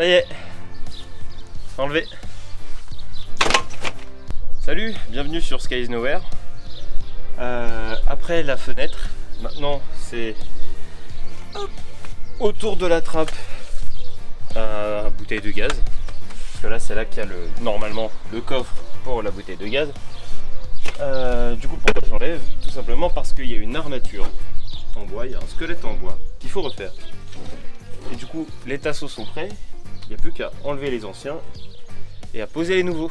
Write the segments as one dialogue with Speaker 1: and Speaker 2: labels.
Speaker 1: Ça y est, enlevé. Salut, bienvenue sur Sky is Nowhere. Après la fenêtre, maintenant c'est autour de la trappe à bouteille de gaz. Parce que là c'est là qu'il y a normalement le coffre pour la bouteille de gaz. Du coup pourquoi j'enlève? Tout simplement parce qu'il y a une armature en bois, il y a un squelette en bois qu'il faut refaire. Et du coup les tasseaux sont prêts, il n'y a plus qu'à enlever les anciens et à poser les nouveaux.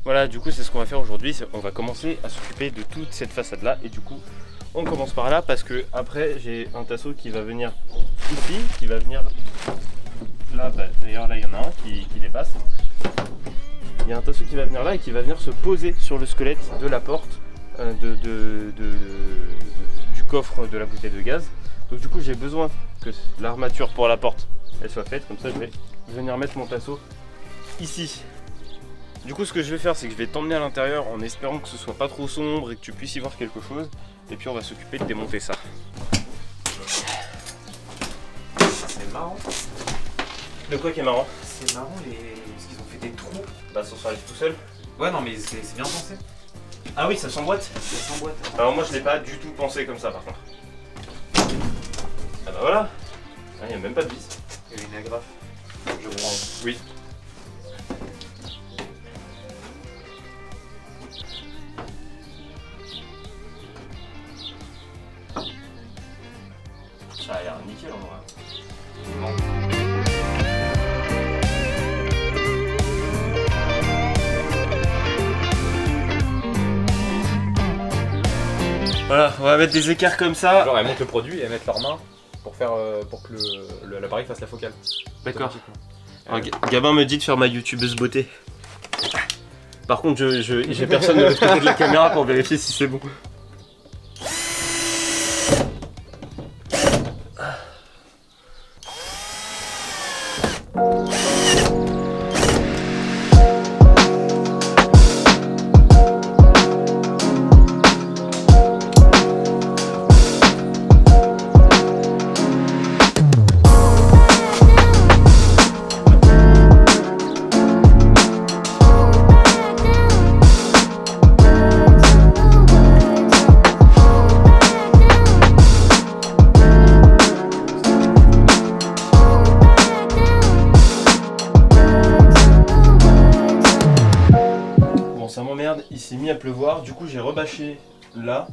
Speaker 1: Voilà, du coup c'est ce qu'on va faire aujourd'hui, on va commencer à s'occuper de toute cette façade là et du coup on commence par là parce que après j'ai un tasseau qui va venir ici, qui va venir là, d'ailleurs là il y en a un qui dépasse. Il y a un tasseau qui va venir là et qui va venir se poser sur le squelette de la porte du coffre de la bouteille de gaz. Donc du coup j'ai besoin que l'armature pour la porte elle soit faite, comme ça je vais venir mettre mon tasseau ici. Du coup ce que je vais faire c'est que je vais t'emmener à l'intérieur en espérant que ce soit pas trop sombre et que tu puisses y voir quelque chose. Et puis on va s'occuper de démonter ça.
Speaker 2: C'est marrant.
Speaker 1: De quoi qui est marrant?
Speaker 2: C'est marrant parce qu'ils ont fait des trous.
Speaker 1: Bah ça s'arrive tout seul.
Speaker 2: Ouais non mais c'est bien pensé.
Speaker 1: Ah oui ça s'emboîte.
Speaker 2: Ça s'emboîte.
Speaker 1: Alors moi je l'ai pas du tout pensé comme ça par contre. Ah bah voilà. Ah, il n'y a même pas de vis.
Speaker 2: Il y a une agrafe.
Speaker 1: Je prends. Oui. Ça a l'air nickel en vrai. Voilà, on va mettre des écarts comme ça.
Speaker 3: Genre elles montent le produit et elles mettent leurs mains pour faire pour que l'appareil fasse la focale.
Speaker 1: D'accord. Gabin me dit de faire ma youtubeuse beauté. Par contre, j'ai personne de l'autre côté de la caméra pour vérifier si c'est bon. Ça m'emmerde, il s'est mis à pleuvoir, du coup j'ai rebâché là.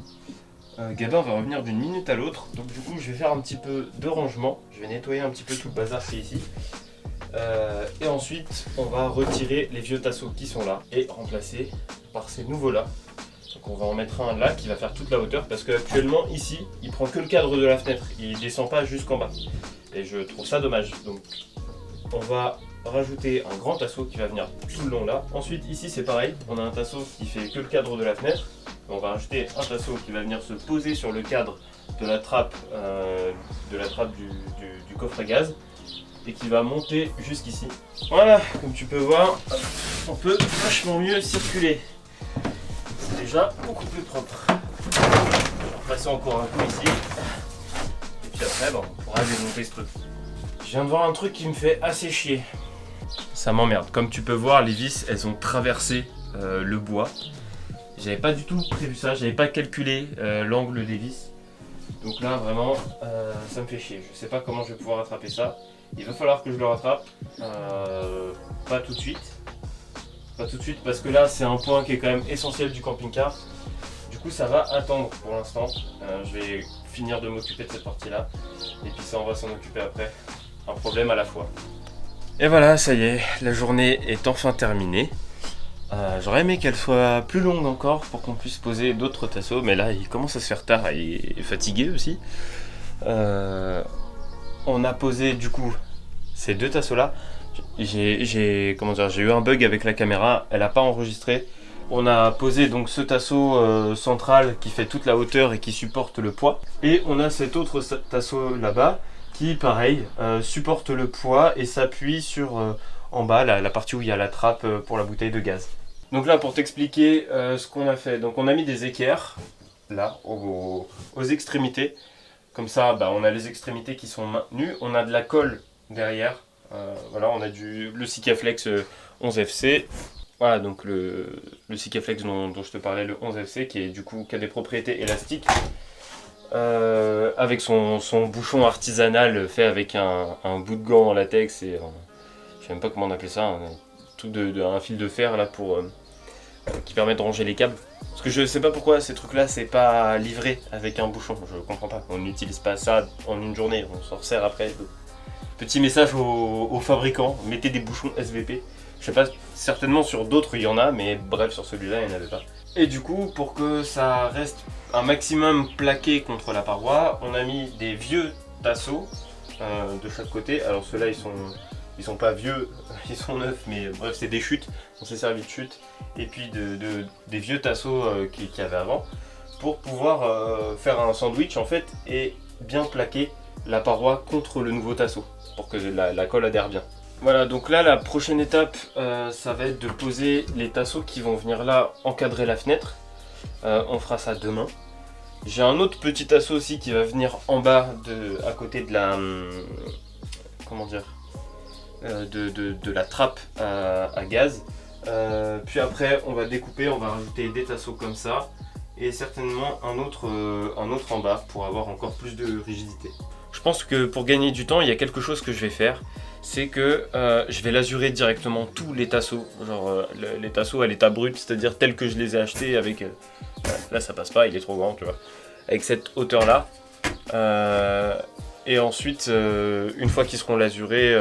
Speaker 1: Gabin va revenir d'une minute à l'autre, donc du coup je vais faire un petit peu de rangement, je vais nettoyer un petit peu tout le bazar qui est ici. Et ensuite on va retirer les vieux tasseaux qui sont là et remplacer par ces nouveaux là. Donc on va en mettre un là qui va faire toute la hauteur parce qu'actuellement ici il prend que le cadre de la fenêtre, il descend pas jusqu'en bas. Et je trouve ça dommage, donc on va rajouter un grand tasseau qui va venir tout le long là. Ensuite ici c'est pareil, on a un tasseau qui fait que le cadre de la fenêtre. On va rajouter un tasseau qui va venir se poser sur le cadre de la trappe, du coffre à gaz et qui va monter jusqu'ici. Voilà, comme tu peux voir, on peut vachement mieux circuler. C'est déjà beaucoup plus propre. On va passer encore un coup ici. Et puis après on pourra démonter ce truc. Je viens de voir un truc qui me fait assez chier. Ça m'emmerde. Comme tu peux voir, les vis, elles ont traversé le bois. J'avais pas du tout prévu ça, j'avais pas calculé l'angle des vis. Donc là, vraiment, ça me fait chier. Je sais pas comment je vais pouvoir rattraper ça. Il va falloir que je le rattrape. Pas tout de suite. Pas tout de suite parce que là, c'est un point qui est quand même essentiel du camping-car. Du coup, ça va attendre pour l'instant. Je vais finir de m'occuper de cette partie-là. Et puis ça, on va s'en occuper après. Un problème à la fois. Et voilà, ça y est, la journée est enfin terminée. J'aurais aimé qu'elle soit plus longue encore pour qu'on puisse poser d'autres tasseaux, mais là il commence à se faire tard, il est fatigué aussi. On a posé du coup ces deux tasseaux là. J'ai eu un bug avec la caméra, elle n'a pas enregistré. On a posé donc ce tasseau central qui fait toute la hauteur et qui supporte le poids. Et on a cet autre tasseau là-bas qui pareil supporte le poids et s'appuie sur en bas la partie où il y a la trappe pour la bouteille de gaz. Donc là pour t'expliquer ce qu'on a fait, donc on a mis des équerres là aux extrémités, comme ça on a les extrémités qui sont maintenues, on a de la colle derrière Voilà, on a le Sikaflex 11FC. Voilà, donc le Sikaflex dont je te parlais, le 11FC, qui a des propriétés élastiques, avec son bouchon artisanal fait avec un bout de gant en latex et je sais même pas comment on appelait ça, un fil de fer là qui permet de ranger les câbles. Parce que je sais pas pourquoi ces trucs là c'est pas livré avec un bouchon, je comprends pas. On n'utilise pas ça en une journée, on s'en resserre après. Petit message aux fabricants, mettez des bouchons SVP. Je sais pas, certainement sur d'autres il y en a, mais bref, sur celui-là il n'y en avait pas. Et du coup, pour que ça reste un maximum plaqué contre la paroi, on a mis des vieux tasseaux de chaque côté. Alors ceux-là ils sont pas vieux, ils sont neufs, mais bref c'est des chutes, on s'est servi de chutes. Et puis des vieux tasseaux qu'il y avait avant, pour pouvoir faire un sandwich en fait et bien plaquer la paroi contre le nouveau tasseau, pour que la colle adhère bien. Voilà, donc là la prochaine étape ça va être de poser les tasseaux qui vont venir là encadrer la fenêtre. On fera ça demain. J'ai un autre petit tasseau aussi qui va venir en bas à côté de la comment dire de la trappe à gaz. Puis après on va découper, on va rajouter des tasseaux comme ça et certainement un autre en bas pour avoir encore plus de rigidité. Je pense que pour gagner du temps, il y a quelque chose que je vais faire, c'est que je vais lazurer directement tous les tasseaux, genre les tasseaux à l'état brut, c'est-à-dire tels que je les ai achetés avec... là ça passe pas, il est trop grand, tu vois, avec cette hauteur là. Et ensuite, une fois qu'ils seront lasurés,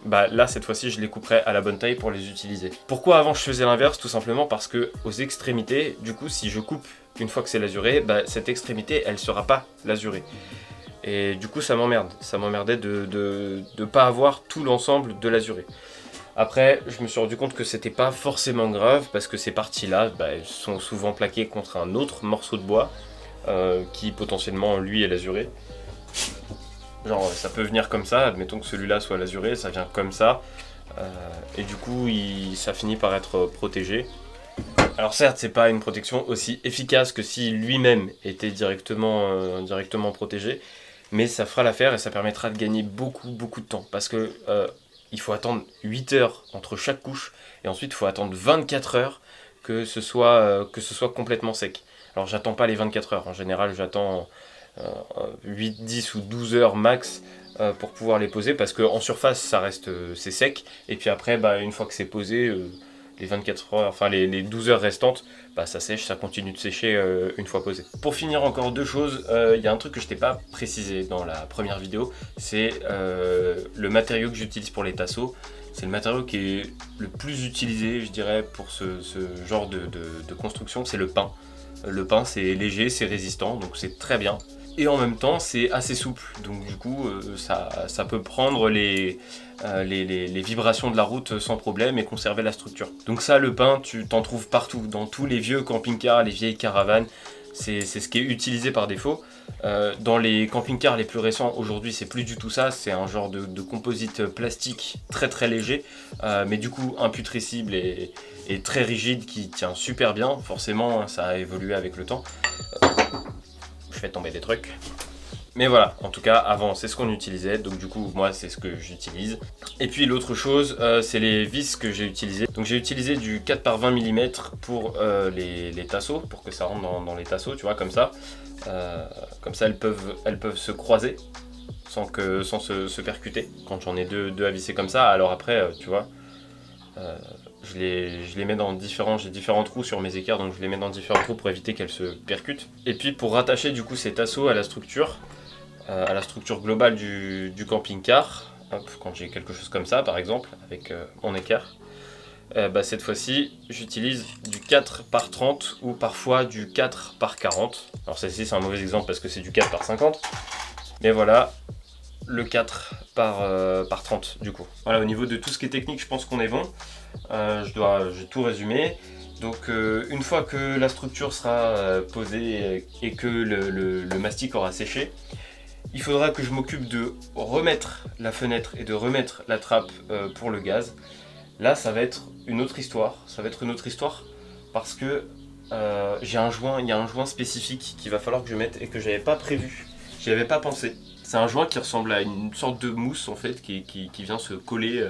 Speaker 1: là cette fois-ci je les couperai à la bonne taille pour les utiliser. Pourquoi avant je faisais l'inverse? Tout simplement parce que aux extrémités, du coup si je coupe une fois que c'est lasuré, cette extrémité elle sera pas lasurée. Et du coup ça m'emmerde, ça m'emmerdait de pas avoir tout l'ensemble de l'azuré. Après je me suis rendu compte que c'était pas forcément grave parce que ces parties là elles sont souvent plaquées contre un autre morceau de bois qui potentiellement lui est l'azuré. Genre ça peut venir comme ça, admettons que celui-là soit l'azuré, ça vient comme ça et du coup ça finit par être protégé. Alors certes c'est pas une protection aussi efficace que si lui-même était directement protégé, mais ça fera l'affaire et ça permettra de gagner beaucoup de temps parce que il faut attendre 8 heures entre chaque couche et ensuite il faut attendre 24 heures que ce soit complètement sec. Alors j'attends pas les 24 heures, en général j'attends 8, 10 ou 12 heures max pour pouvoir les poser parce qu'en surface ça reste c'est sec et puis après une fois que c'est posé les 24 heures, enfin les 12 heures restantes, ça sèche, ça continue de sécher une fois posé. Pour finir encore deux choses, il y a un truc que je t'ai pas précisé dans la première vidéo, c'est le matériau que j'utilise pour les tasseaux. C'est le matériau qui est le plus utilisé, je dirais, pour ce genre de construction, c'est le pin. Le pin c'est léger, c'est résistant, donc c'est très bien. Et en même temps c'est assez souple, donc du coup ça peut prendre les vibrations de la route sans problème et conserver la structure. Donc ça le pin tu t'en trouves partout, dans tous les vieux camping-cars, les vieilles caravanes, c'est ce qui est utilisé par défaut. Dans les camping-cars les plus récents aujourd'hui c'est plus du tout ça, c'est un genre de composite plastique très léger, mais du coup imputrescible et très rigide qui tient super bien, forcément ça a évolué avec le temps. Je fais tomber des trucs. Mais voilà, en tout cas avant c'est ce qu'on utilisait, donc du coup moi c'est ce que j'utilise. Et puis l'autre chose c'est les vis que j'ai utilisées. Donc j'ai utilisé du 4 par 20 mm pour les tasseaux, pour que ça rentre dans les tasseaux, tu vois, comme ça. Comme ça elles peuvent se croiser sans se percuter. Quand j'en ai deux à visser comme ça, alors après tu vois, je les mets dans j'ai différents trous sur mes équerres, donc je les mets dans différents trous pour éviter qu'elles se percutent. Et puis pour rattacher du coup ces tasseaux à la structure globale du camping-car, quand j'ai quelque chose comme ça par exemple, avec mon équerre, cette fois-ci j'utilise du 4 par 30 ou parfois du 4 par 40. Alors celle-ci c'est un mauvais exemple parce que c'est du 4 par 50, mais voilà, le 4 par 30 du coup. Voilà, au niveau de tout ce qui est technique je pense qu'on est bon. J'ai tout résumé. Donc une fois que la structure sera posée et que le mastic aura séché, il faudra que je m'occupe de remettre la fenêtre et de remettre la trappe pour le gaz. Là ça va être une autre histoire, parce que il y a un joint spécifique qu'il va falloir que je mette et que j'avais pas prévu, j'y avais pas pensé. C'est un joint qui ressemble à une sorte de mousse en fait qui vient se coller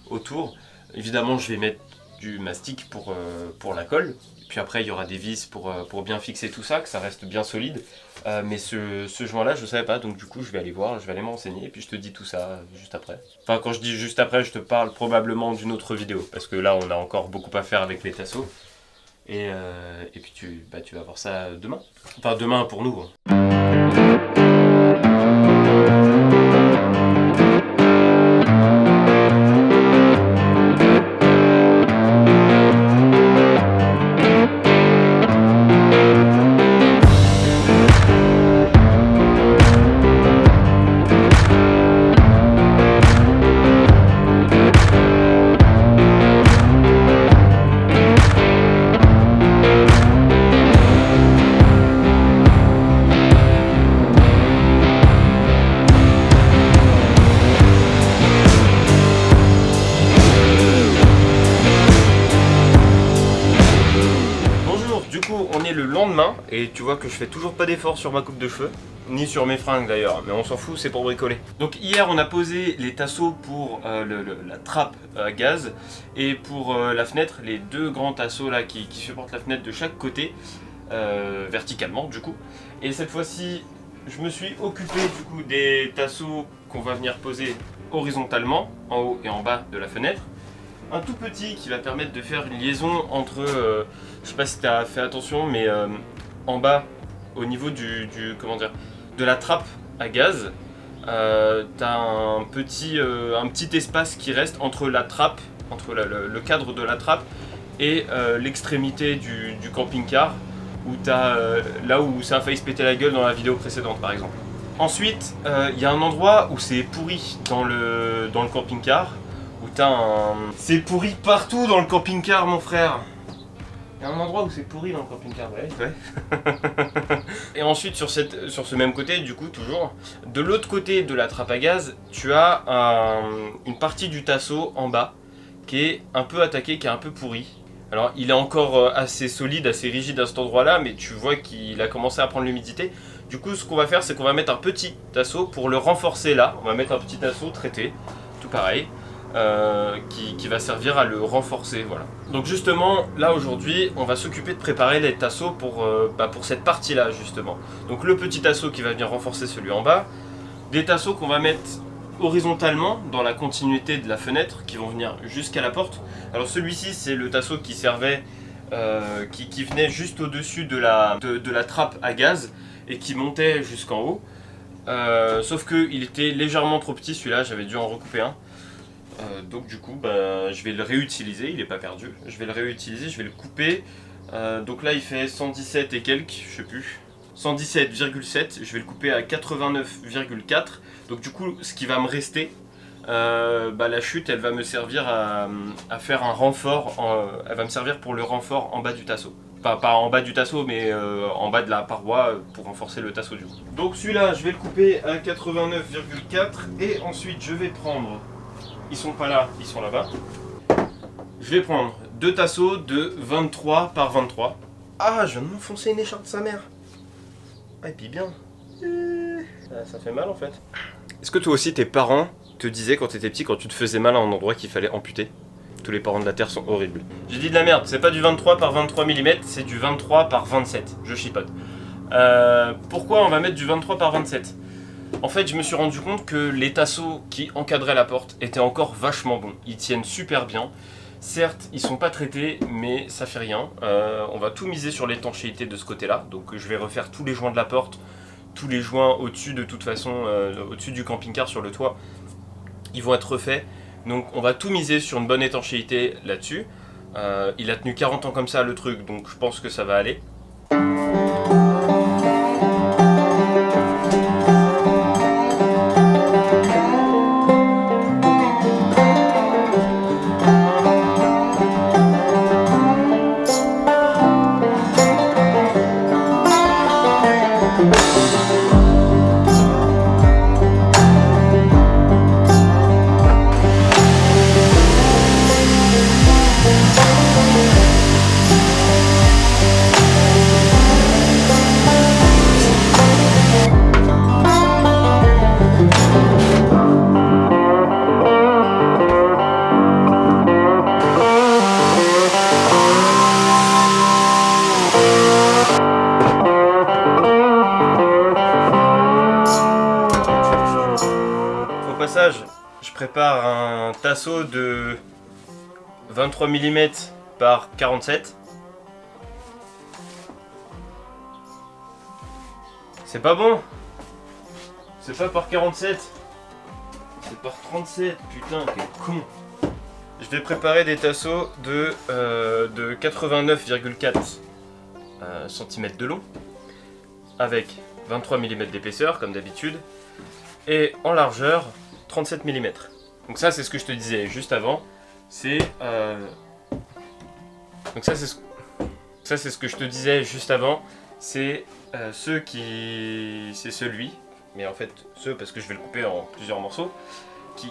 Speaker 1: autour. Évidemment je vais mettre du mastic pour la colle. Puis après il y aura des vis pour bien fixer tout ça, que ça reste bien solide. Mais ce joint là je ne savais pas, donc du coup je vais aller voir, je vais aller m'enseigner et puis je te dis tout ça juste après. Enfin quand je dis juste après, je te parle probablement d'une autre vidéo. Parce que là on a encore beaucoup à faire avec les tasseaux. Et puis tu vas voir ça demain. Enfin demain pour nous. On est le lendemain et tu vois que je fais toujours pas d'effort sur ma coupe de cheveux, ni sur mes fringues d'ailleurs, mais on s'en fout, c'est pour bricoler. Donc hier on a posé les tasseaux pour la trappe à gaz et pour la fenêtre, les deux grands tasseaux là qui supportent la fenêtre de chaque côté, verticalement du coup. Et cette fois-ci je me suis occupé du coup des tasseaux qu'on va venir poser horizontalement, en haut et en bas de la fenêtre. Un tout petit qui va permettre de faire une liaison entre, je sais pas si tu as fait attention, mais en bas, au niveau de la trappe à gaz, tu as un petit espace qui reste entre la trappe, entre le cadre de la trappe et l'extrémité du camping-car, où tu as là où ça a failli se péter la gueule dans la vidéo précédente par exemple. Ensuite, il y a un endroit où c'est pourri dans le camping-car. C'est pourri partout dans le camping-car mon frère. Il y a un endroit où c'est pourri dans le camping-car, ouais. Et ensuite sur ce même côté, du coup toujours, de l'autre côté de la trappe à gaz, tu as une partie du tasseau en bas qui est un peu attaqué, qui est un peu pourri. Alors il est encore assez solide, assez rigide à cet endroit-là, mais tu vois qu'il a commencé à prendre l'humidité. Du coup ce qu'on va faire, c'est qu'on va mettre un petit tasseau pour le renforcer là. On va mettre un petit tasseau traité, tout pareil. Qui va servir à le renforcer, voilà. Donc justement, là aujourd'hui, on va s'occuper de préparer les tasseaux pour cette partie-là justement. Donc le petit tasseau qui va venir renforcer celui en bas, des tasseaux qu'on va mettre horizontalement dans la continuité de la fenêtre, qui vont venir jusqu'à la porte. Alors celui-ci, c'est le tasseau qui servait, qui venait juste au-dessus de la trappe à gaz et qui montait jusqu'en haut. Sauf qu'il était légèrement trop petit, celui-là, j'avais dû en recouper un. Donc du coup je vais le réutiliser, il n'est pas perdu, je vais le réutiliser, je vais le couper. Donc là il fait 117 et quelques, je sais plus, 117,7, je vais le couper à 89,4. Donc du coup ce qui va me rester, la chute elle va me servir à faire un renfort, elle va me servir pour le renfort en bas du tasseau. Pas en bas du tasseau mais en bas de la paroi pour renforcer le tasseau du coup. Donc celui-là je vais le couper à 89,4 et ensuite je vais prendre... Ils sont pas là, ils sont là-bas. Je vais prendre deux tasseaux de 23 par 23. Ah, je viens de m'enfoncer une écharpe de sa mère. Ah, et puis bien. Ça fait mal en fait. Est-ce que toi aussi tes parents te disaient quand t'étais petit, quand tu te faisais mal à un endroit qu'il fallait amputer? Tous les parents de la Terre sont horribles. J'ai dit de la merde, c'est pas du 23 par 23 mm, c'est du 23 par 27. Je chipote. Pourquoi on va mettre du 23 par 27? En fait, je me suis rendu compte que les tasseaux qui encadraient la porte étaient encore vachement bons. Ils tiennent super bien. Certes, ils sont pas traités, mais ça fait rien. On va tout miser sur l'étanchéité de ce côté-là. Donc je vais refaire tous les joints de la porte, tous les joints au-dessus de toute façon, au-dessus du camping-car sur le toit. Ils vont être refaits. Donc on va tout miser sur une bonne étanchéité là-dessus. Il a tenu 40 ans comme ça le truc, donc je pense que ça va aller. passage, je prépare un tasseau de 23 mm par 47. C'est pas bon. C'est pas par 47. C'est par 37. Putain, quel con. Je vais préparer des tasseaux de 89,4 cm de long, avec 23 mm d'épaisseur comme d'habitude, et en largeur 37 mm. Donc ça c'est ce que je te disais juste avant. Donc ça c'est ce que je te disais juste avant. C'est c'est celui, mais en fait ceux parce que je vais le couper en plusieurs morceaux,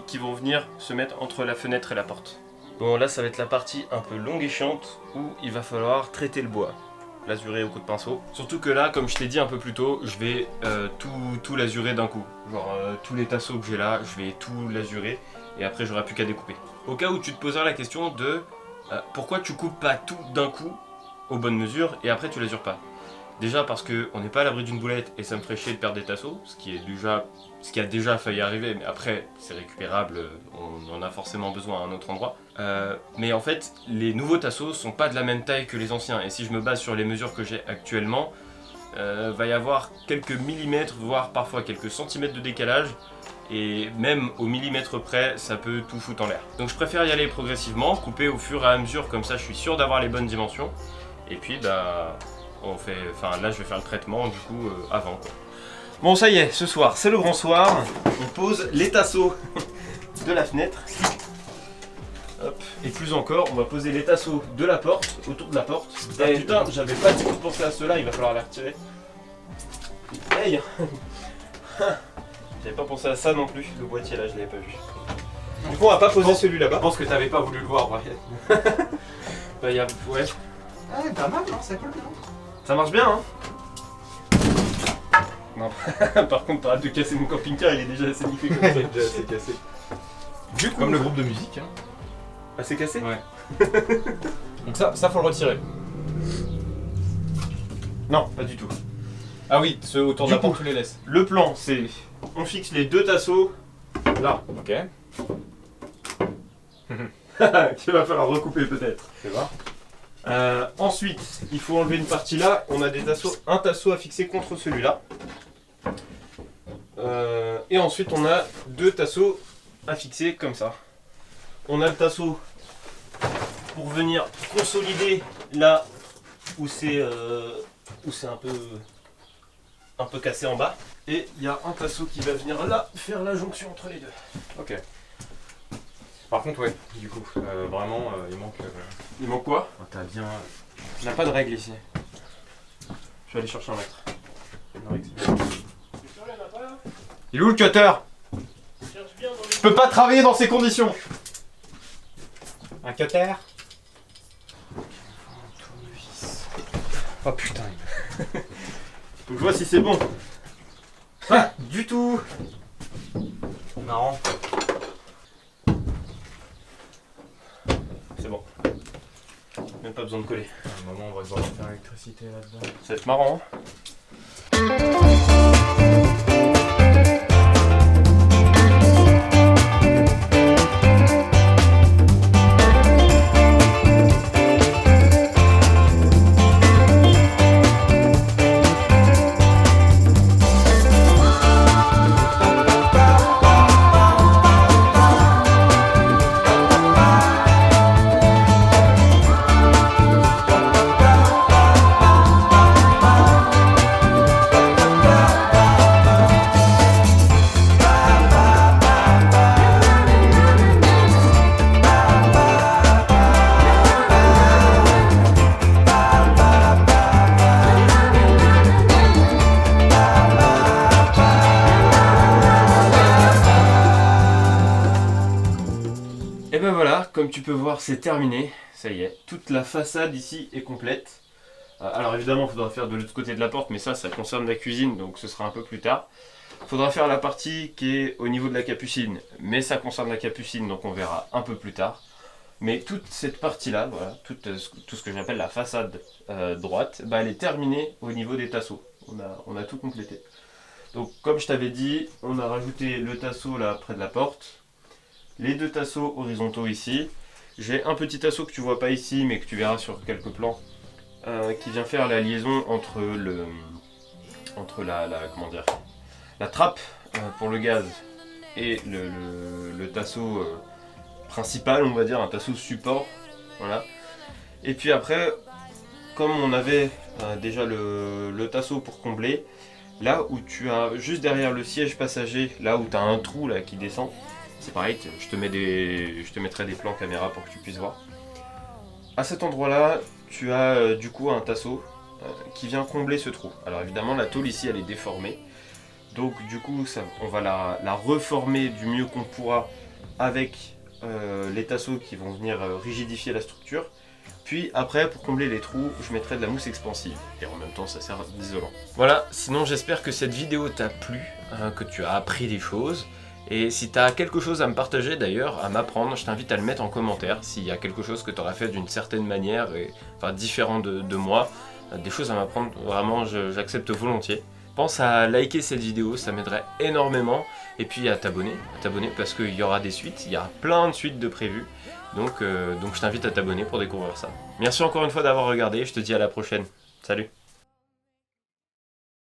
Speaker 1: qui vont venir se mettre entre la fenêtre et la porte. Bon là ça va être la partie un peu longue et chiante où il va falloir traiter le bois, l'azurer au coup de pinceau. Surtout que là, comme je t'ai dit un peu plus tôt, je vais tout l'azurer d'un coup. Genre tous les tasseaux que j'ai là, je vais tout l'azurer et après j'aurai plus qu'à découper. Au cas où tu te poseras la question de pourquoi tu coupes pas tout d'un coup aux bonnes mesures et après tu l'azures pas. Déjà parce qu'on n'est pas à l'abri d'une boulette et ça me ferait chier de perdre des tasseaux, ce qui a déjà failli arriver, mais après c'est récupérable, on en a forcément besoin à un autre endroit. Mais en fait, les nouveaux tasseaux sont pas de la même taille que les anciens, et si je me base sur les mesures que j'ai actuellement, va y avoir quelques millimètres, voire parfois quelques centimètres de décalage, et même au millimètre près, ça peut tout foutre en l'air. Donc je préfère y aller progressivement, couper au fur et à mesure, comme ça je suis sûr d'avoir les bonnes dimensions, et puis bah... là je vais faire le traitement du coup avant quoi. Bon ça y est, ce soir c'est le grand soir, on pose les tasseaux de la fenêtre. Hop. Et plus encore, on va poser les tasseaux de la porte, autour de la porte. Ah putain, j'avais pas du tout pensé à cela, il va falloir les retirer. Hey. J'avais pas pensé à ça non plus, le boîtier là je l'avais pas vu. Du coup on va pas poser celui là-bas.
Speaker 2: Je pense que t'avais pas voulu le voir, Brian.
Speaker 1: Bah y a... ouais.
Speaker 2: Ah, pas mal, non? Ça colle bien.
Speaker 1: Ça marche bien hein. Non, par contre t'arrêtes de casser mon camping-car, il est déjà assez niqué comme ça.
Speaker 3: Il est déjà assez cassé.
Speaker 1: Du coup,
Speaker 3: Comme le groupe de musique. Hein.
Speaker 1: Ah c'est cassé?
Speaker 3: Ouais. Donc ça faut le retirer.
Speaker 1: Non, pas du tout.
Speaker 3: Ah oui, ceux autour de
Speaker 1: Du
Speaker 3: la porte,
Speaker 1: coup,
Speaker 3: tu les laisses.
Speaker 1: Le plan c'est, on fixe les deux tasseaux là.
Speaker 3: Ok.
Speaker 1: Qu'il va falloir recouper peut-être.
Speaker 3: C'est voir.
Speaker 1: Ensuite, il faut enlever une partie là. On a un tasseau à fixer contre celui-là. Et ensuite, on a deux tasseaux à fixer comme ça. On a le tasseau pour venir consolider là où c'est un peu cassé en bas. Et il y a un tasseau qui va venir là faire la jonction entre les deux.
Speaker 3: Ok. Par contre, ouais, du coup, vraiment, il manque.
Speaker 1: Il manque quoi?
Speaker 2: Oh, t'as bien.
Speaker 1: On n'a pas de règle ici. Je vais aller chercher un mètre.
Speaker 3: Il est où le cutter? Je peux pas travailler dans ces conditions. Un cutter? Oh putain.
Speaker 1: Faut que je vois si c'est bon. Pas du tout.
Speaker 3: Marrant.
Speaker 1: C'est bon. Même pas besoin de coller.
Speaker 3: À un moment, on va devoir faire l'électricité là-dedans.
Speaker 1: Ça va être marrant. Hein. Et ben voilà, comme tu peux voir, c'est terminé. Ça y est, toute la façade ici est complète. Alors évidemment, il faudra faire de l'autre côté de la porte, mais ça concerne la cuisine, donc ce sera un peu plus tard. Il faudra faire la partie qui est au niveau de la capucine, mais ça concerne la capucine, donc on verra un peu plus tard. Mais toute cette partie-là, voilà, tout ce que j'appelle la façade droite, bah, elle est terminée au niveau des tasseaux. On a tout complété. Donc comme je t'avais dit, on a rajouté le tasseau là près de la porte, les 2 tasseaux horizontaux ici. J'ai un petit tasseau que tu vois pas ici mais que tu verras sur quelques plans qui vient faire la liaison entre la trappe pour le gaz et le tasseau principal, on va dire, un tasseau support. Voilà. Et puis après, comme on avait déjà le tasseau pour combler, là où tu as juste derrière le siège passager, là où tu as un trou là qui descend, c'est pareil, je te mettrai des plans caméra pour que tu puisses voir. À cet endroit là, tu as du coup un tasseau qui vient combler ce trou. Alors évidemment la tôle ici elle est déformée, donc du coup on va la reformer du mieux qu'on pourra avec les tasseaux qui vont venir rigidifier la structure. Puis après, pour combler les trous, je mettrai de la mousse expansive. Et en même temps, ça sert d'isolant. Voilà, sinon j'espère que cette vidéo t'a plu, que tu as appris des choses. Et si tu as quelque chose à me partager d'ailleurs, à m'apprendre, je t'invite à le mettre en commentaire. S'il y a quelque chose que tu auras fait d'une certaine manière, enfin différent de moi, des choses à m'apprendre, vraiment j'accepte volontiers. Pense à liker cette vidéo, ça m'aiderait énormément. Et puis à t'abonner parce qu'il y aura des suites, il y a plein de suites de prévues. Donc je t'invite à t'abonner pour découvrir ça. Merci encore une fois d'avoir regardé, je te dis à la prochaine. Salut!